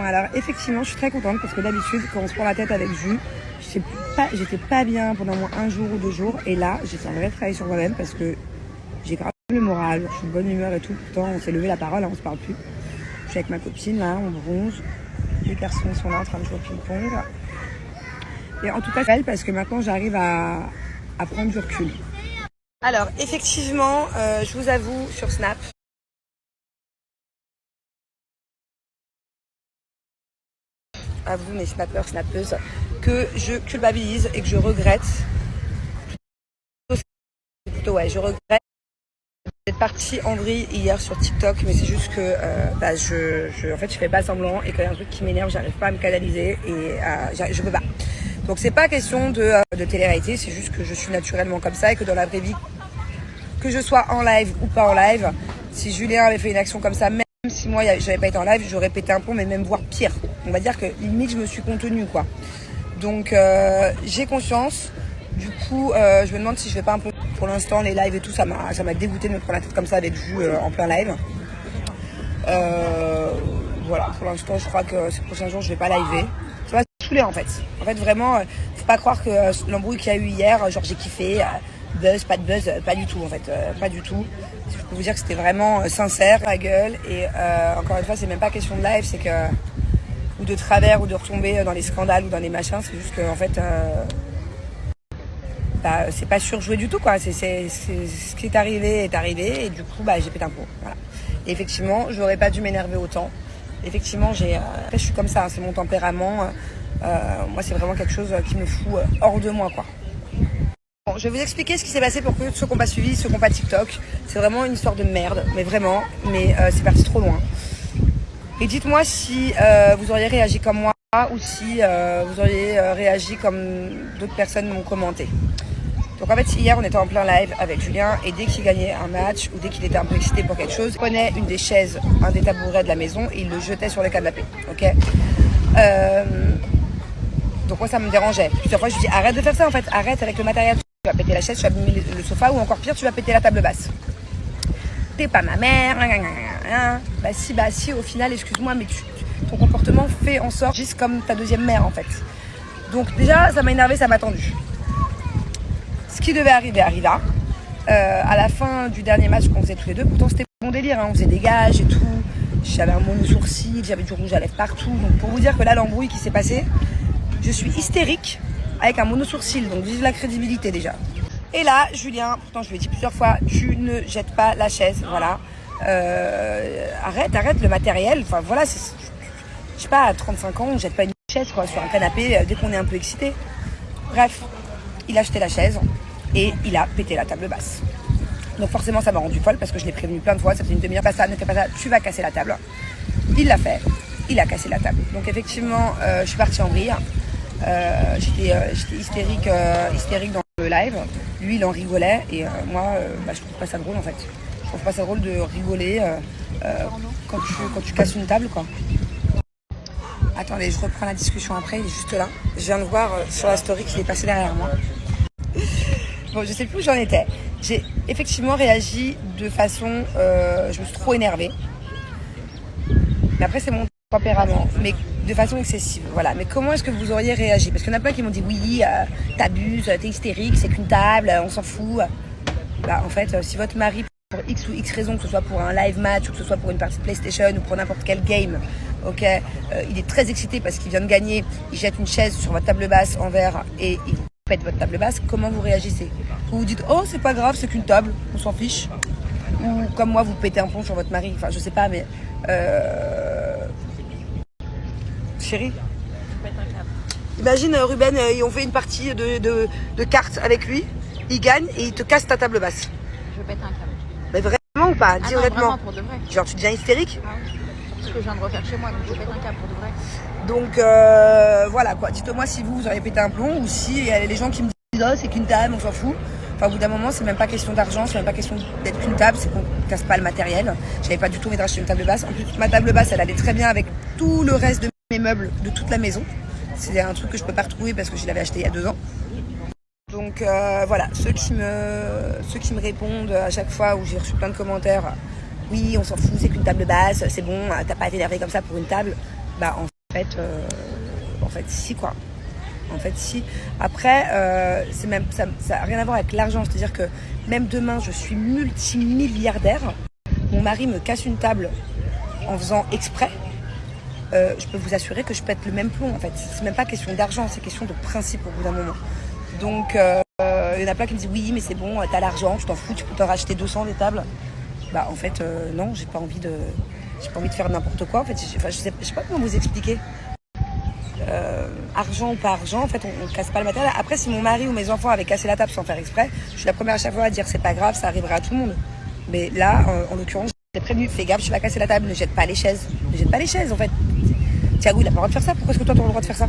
alors effectivement, je suis très contente parce que d'habitude, quand on se prend la tête avec Jus, j'étais pas bien pendant au moins 1 jour ou 2 jours. Et là, j'ai fait un vrai travail sur moi-même parce que j'ai grave le moral, je suis de bonne humeur et tout. Pourtant, on s'est levé la parole, hein, on se parle plus. Je suis avec ma copine, là, on bronze. Les garçons sont là en train de jouer au ping-pong. Et en tout cas, c'est elle parce que maintenant, j'arrive à prendre du recul. Alors, effectivement, je vous avoue, sur Snap, à vous, mes snappeurs, snappeuses, que je culpabilise et que je regrette. Je regrette d'être partie en vrille hier sur TikTok, mais c'est juste que en fait, je fais pas semblant et quand il y a un truc qui m'énerve, j'arrive pas à me canaliser et je peux pas. Donc c'est pas question de télé-réalité, c'est juste que je suis naturellement comme ça et que dans la vraie vie, que je sois en live ou pas en live, si Julien avait fait une action comme ça, même si moi j'avais pas été en live, j'aurais pété un plomb, mais même voire pire. On va dire que limite je me suis contenue, quoi. Donc j'ai conscience. Du coup, je me demande si je vais pas un peu. Pour l'instant, les lives et tout, ça m'a dégoûté de me prendre la tête comme ça avec Jus en plein live. Voilà, pour l'instant, je crois que ces prochains jours, je vais pas liver. Ça va me saouler en fait. En fait, vraiment, faut pas croire que l'embrouille qu'il y a eu hier, genre j'ai kiffé, buzz, pas de buzz, pas du tout en fait, pas du tout. Je peux vous dire que c'était vraiment sincère, la gueule. Et encore une fois, c'est même pas question de live, c'est que ou de travers ou de retomber dans les scandales ou dans les machins, c'est juste que en fait. C'est pas surjoué du tout, quoi. C'est ce qui est arrivé et du coup j'ai pété un plomb. Voilà. Et effectivement, j'aurais pas dû m'énerver autant. Effectivement, après je suis comme ça, hein, c'est mon tempérament. Moi, c'est vraiment quelque chose qui me fout hors de moi, quoi. Bon, je vais vous expliquer ce qui s'est passé pour ceux qui n'ont pas suivi, ceux qui n'ont pas TikTok. C'est vraiment une histoire de merde, mais vraiment. Mais c'est parti trop loin. Et dites-moi si vous auriez réagi comme moi ou si vous auriez réagi comme d'autres personnes m'ont commenté. Donc en fait, hier, on était en plein live avec Julien et dès qu'il gagnait un match ou dès qu'il était un peu excité pour quelque chose, il prenait une des chaises, un des tabourets de la maison et il le jetait sur le canapé. Ok. Donc moi, ça me dérangeait. Plusieurs fois, je lui dis arrête de faire ça en fait, arrête avec le matériel. Tu vas péter la chaise, tu vas abîmer le sofa ou encore pire, tu vas péter la table basse. T'es pas ma mère. Bah si, au final, excuse-moi, mais ton comportement fait en sorte juste comme ta deuxième mère en fait. Donc déjà, ça m'a énervé, ça m'a tendu. Ce qui devait arriver arriva. À la fin du dernier match qu'on faisait tous les deux, pourtant c'était bon délire, hein, on faisait des gages et tout. J'avais un mono sourcil, j'avais du rouge à lèvres partout. Donc pour vous dire que là, l'embrouille qui s'est passée, je suis hystérique avec un mono sourcil. Donc vive la crédibilité déjà. Et là, Julien, pourtant je lui ai dit plusieurs fois, tu ne jettes pas la chaise, voilà. Arrête le matériel. Enfin voilà, je sais pas, à 35 ans, on jette pas une chaise quoi, sur un canapé dès qu'on est un peu excité. Bref, il a jeté la chaise et il a pété la table basse. Donc forcément ça m'a rendu folle parce que je l'ai prévenu plein de fois, ça fait une demi-heure, pas ça, ne fais pas ça, tu vas casser la table. Il l'a fait, il a cassé la table. Donc effectivement, je suis partie en vrille. J'étais hystérique dans le live. Lui il en rigolait et moi je trouve pas ça drôle en fait. Je trouve pas ça drôle de rigoler quand tu casses une table quoi. Attendez, je reprends la discussion après, il est juste là. Je viens de voir sur la story qu'il est passé derrière moi. Bon, je sais plus où j'en étais. J'ai effectivement réagi de façon... je me suis trop énervée. Mais après, c'est mon tempérament. Mais de façon excessive, voilà. Mais comment est-ce que vous auriez réagi? Parce qu'il y en a plein qui m'ont dit, oui, t'abuses, t'es hystérique, c'est qu'une table, on s'en fout. Bah, en fait, si votre mari, pour X ou X raison, que ce soit pour un live match, ou que ce soit pour une partie de PlayStation, ou pour n'importe quel game, ok, il est très excité parce qu'il vient de gagner, il jette une chaise sur votre table basse en verre et il pète votre table basse, comment vous réagissez? Vous vous dites, oh c'est pas grave, c'est qu'une table, on s'en fiche? Ou comme moi, vous pétez un plomb sur votre mari, enfin je sais pas, mais... Chérie, imagine Ruben, on fait une partie de cartes avec lui, il gagne et il te casse ta table basse. Je pète un câble. Mais vraiment ou pas? Dis honnêtement. Vraiment, pour de vrai. Genre tu deviens hystérique? Ah oui. Ce que je viens de refaire chez moi, donc je pète un câble pour de vrai. Donc voilà quoi, dites-moi si vous auriez pété un plomb ou si il y a les gens qui me disent oh c'est qu'une table, on s'en fout. Enfin au bout d'un moment c'est même pas question d'argent, c'est même pas question d'être qu'une table, c'est qu'on casse pas le matériel. J'avais pas du tout envie de racheter une table basse. En plus ma table basse elle allait très bien avec tout le reste de mes meubles de toute la maison. C'est un truc que je peux pas retrouver parce que je l'avais acheté il y a 2 ans. Donc voilà, ceux qui me répondent à chaque fois où j'ai reçu plein de commentaires, oui on s'en fout, c'est qu'une table basse, c'est bon, t'as pas à t'énerver comme ça pour une table, bah en si quoi. En fait, si. Après, ça n'a rien à voir avec l'argent. C'est-à-dire que même demain, je suis multimilliardaire. Mon mari me casse une table en faisant exprès. Je peux vous assurer que je pète le même plomb. En fait, c'est même pas question d'argent, c'est question de principe au bout d'un moment. Donc, il y en a plein qui me disent oui, mais c'est bon, t'as l'argent, tu t'en fous, tu peux t'en racheter 200 des tables. Bah, en fait, non, j'ai pas envie de faire n'importe quoi. En fait, je sais pas comment vous expliquer. Argent ou pas argent, en fait, on casse pas le matériel. Après, si mon mari ou mes enfants avaient cassé la table sans faire exprès, je suis la première à chaque fois à dire c'est pas grave, ça arrivera à tout le monde. Mais là, en l'occurrence, j'ai prévenu, fais gaffe, tu vas casser la table, ne jette pas les chaises. Ne jette pas les chaises, en fait. Thiago, il a pas le droit de faire ça. Pourquoi est-ce que toi, tu as le droit de faire ça?